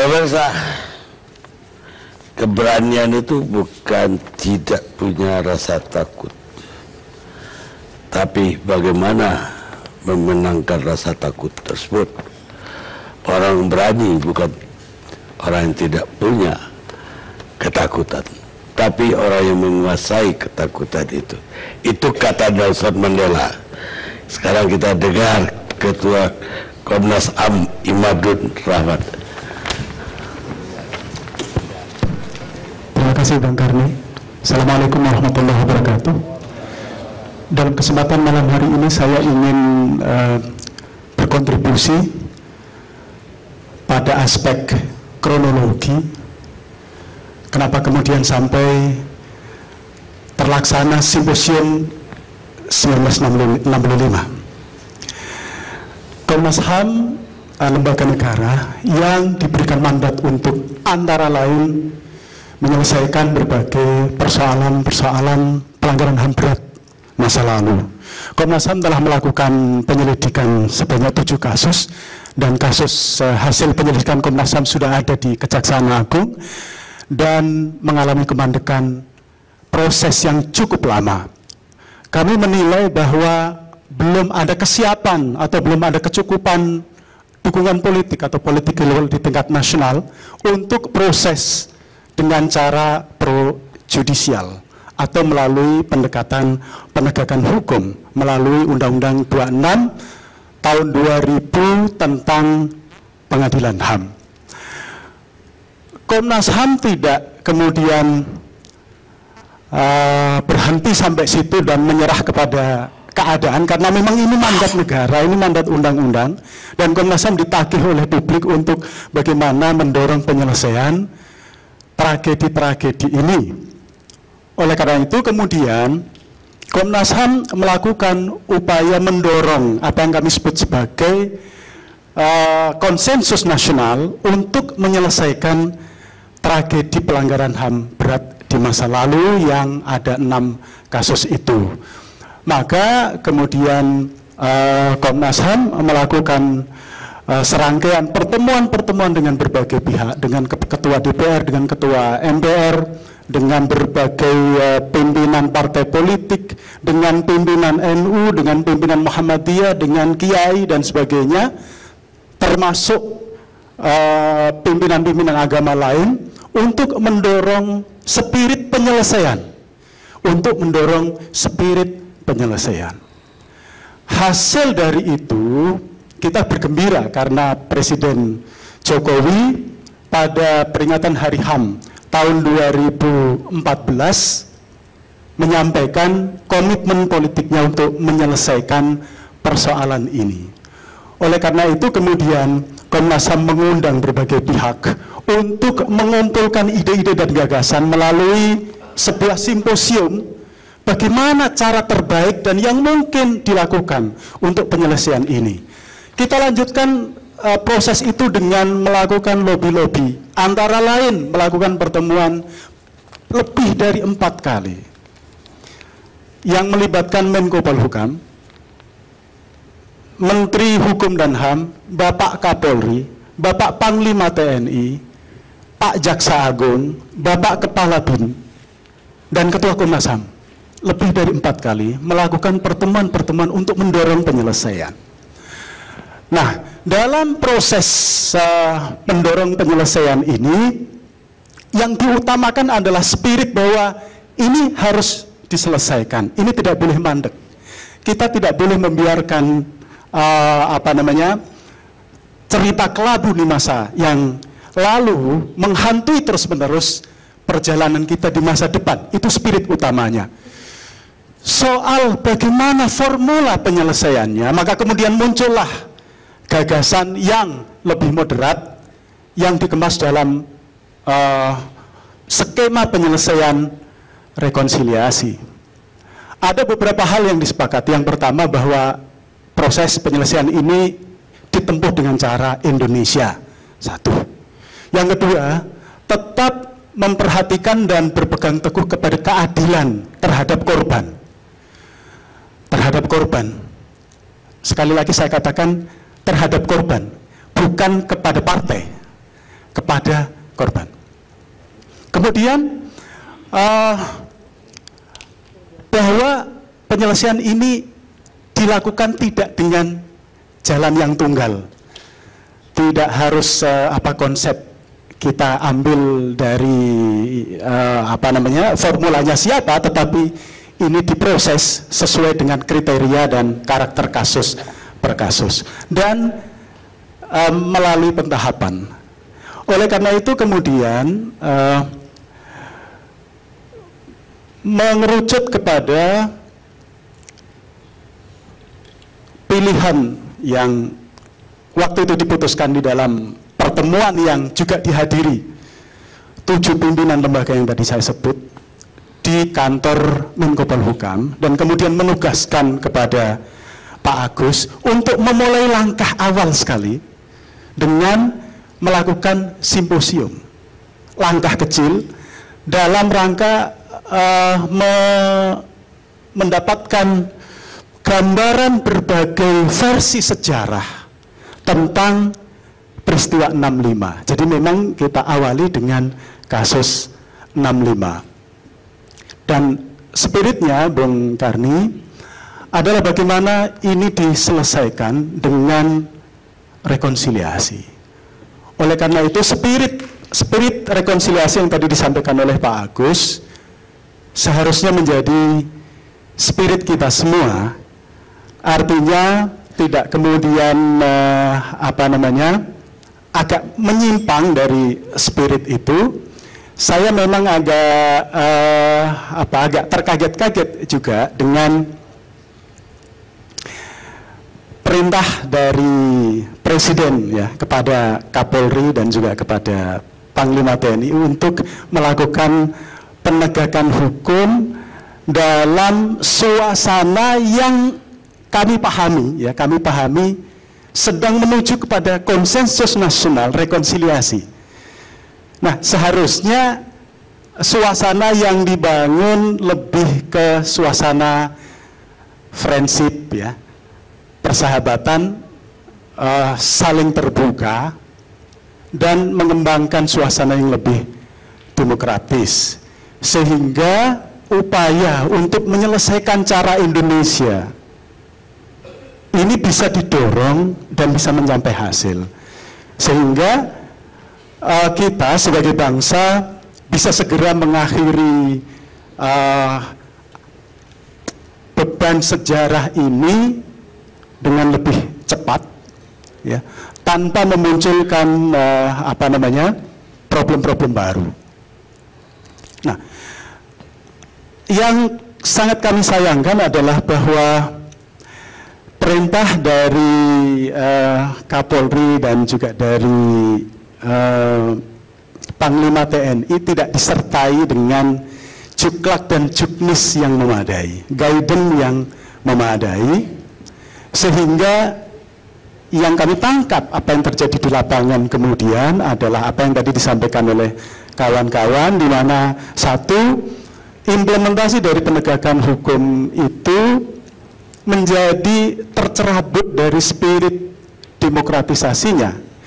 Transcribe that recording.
Pemirsa, keberanian itu bukan tidak punya rasa takut, tapi bagaimana memenangkan rasa takut tersebut. Orang berani bukan orang yang tidak punya ketakutan, tapi orang yang menguasai ketakutan itu. Itu kata Nelson Mandela. Sekarang kita dengar Ketua Komnas HAM Imadun Rahmat. Terima kasih Bang Karni. Assalamualaikum warahmatullahi wabarakatuh. Dalam kesempatan malam hari ini saya ingin berkontribusi pada aspek kronologi kenapa kemudian sampai terlaksana simposium 1965. Komnas HAM lembaga negara yang diberikan mandat untuk antara lain menyelesaikan berbagai persoalan-persoalan pelanggaran HAM berat masa lalu. Komnas HAM telah melakukan penyelidikan sebanyak 7 kasus, dan kasus hasil penyelidikan Komnas HAM sudah ada di Kejaksaan Agung dan mengalami kemandekan proses yang cukup lama. Kami menilai bahwa belum ada kesiapan atau belum ada kecukupan dukungan politik atau politik di tingkat nasional untuk proses dengan cara pro-judisial atau melalui pendekatan penegakan hukum melalui Undang-Undang 26 tahun 2000 tentang pengadilan HAM. Komnas HAM tidak kemudian berhenti sampai situ dan menyerah kepada keadaan, karena memang ini mandat negara, ini mandat undang-undang, dan Komnas HAM ditagih oleh publik untuk bagaimana mendorong penyelesaian tragedi-tragedi ini. Oleh karena itu kemudian Komnas HAM melakukan upaya mendorong apa yang kami sebut sebagai konsensus nasional untuk menyelesaikan tragedi pelanggaran HAM berat di masa lalu yang ada 6 kasus itu. Maka kemudian Komnas HAM melakukan serangkaian pertemuan-pertemuan dengan berbagai pihak, dengan ketua DPR, dengan ketua MPR, dengan berbagai pimpinan partai politik, dengan pimpinan NU, dengan pimpinan Muhammadiyah, dengan kiai dan sebagainya, termasuk pimpinan-pimpinan agama lain, untuk mendorong spirit penyelesaian, Hasil dari itu kita bergembira karena Presiden Jokowi pada peringatan Hari HAM tahun 2014 menyampaikan komitmen politiknya untuk menyelesaikan persoalan ini. Oleh karena itu kemudian Komnas HAM mengundang berbagai pihak untuk mengumpulkan ide-ide dan gagasan melalui sebuah simposium bagaimana cara terbaik dan yang mungkin dilakukan untuk penyelesaian ini. Kita lanjutkan proses itu dengan melakukan lobby-lobby, antara lain melakukan pertemuan lebih dari 4 kali yang melibatkan Menko Polhukam, Menteri Hukum dan HAM, Bapak Kapolri, Bapak Panglima TNI, Pak Jaksa Agung, Bapak Kepala BIN, dan Ketua Komnas HAM. Lebih dari 4 kali melakukan pertemuan-pertemuan untuk mendorong penyelesaian. Nah, dalam proses mendorong penyelesaian ini, yang diutamakan adalah spirit bahwa ini harus diselesaikan. Ini tidak boleh mandek. Kita tidak boleh membiarkan cerita kelabu di masa yang lalu menghantui terus-menerus perjalanan kita di masa depan. Itu spirit utamanya. Soal bagaimana formula penyelesaiannya, maka kemudian muncullah gagasan yang lebih moderat yang dikemas dalam skema penyelesaian rekonsiliasi. Ada beberapa hal yang disepakati. Yang pertama bahwa proses penyelesaian ini ditempuh dengan cara Indonesia. 1. Yang kedua, tetap memperhatikan dan berpegang teguh kepada keadilan terhadap korban. Sekali lagi saya katakan terhadap korban, bukan kepada partai. kepada korban. Kemudian bahwa penyelesaian ini dilakukan tidak dengan jalan yang tunggal, tidak harus konsep kita ambil dari formulanya siapa, tetapi ini diproses sesuai dengan kriteria dan karakter kasus per kasus dan melalui pentahapan. Oleh karena itu kemudian mengerucut kepada pilihan yang waktu itu diputuskan di dalam pertemuan yang juga dihadiri 7 pimpinan lembaga yang tadi saya sebut di kantor Menko Polhukam, dan kemudian menugaskan kepada Pak Agus untuk memulai langkah awal sekali dengan melakukan simposium, langkah kecil dalam rangka mendapatkan gambaran berbagai versi sejarah tentang peristiwa 65. Jadi memang kita awali dengan kasus 65. Dan spiritnya, Bung Karni, adalah bagaimana ini diselesaikan dengan rekonsiliasi. Oleh karena itu spirit rekonsiliasi yang tadi disampaikan oleh Pak Agus seharusnya menjadi spirit kita semua. Artinya tidak kemudian agak menyimpang dari spirit itu. Saya memang agak terkaget-kaget juga dengan perintah dari Presiden ya kepada Kapolri dan juga kepada Panglima TNI untuk melakukan penegakan hukum dalam suasana yang kami pahami sedang menuju kepada konsensus nasional rekonsiliasi. Nah, seharusnya suasana yang dibangun lebih ke suasana friendship ya, persahabatan, saling terbuka dan mengembangkan suasana yang lebih demokratis, sehingga upaya untuk menyelesaikan cara Indonesia ini bisa didorong dan bisa mencapai hasil, sehingga kita sebagai bangsa bisa segera mengakhiri beban sejarah ini dengan lebih cepat, ya, tanpa memunculkan problem-problem baru. Nah, yang sangat kami sayangkan adalah bahwa perintah dari Kapolri dan juga dari Panglima TNI tidak disertai dengan juklak dan juknis yang memadai, guidance yang memadai, sehingga yang kami tangkap apa yang terjadi di lapangan kemudian adalah apa yang tadi disampaikan oleh kawan-kawan, di mana satu, implementasi dari penegakan hukum itu menjadi tercerabut dari spirit demokratisasinya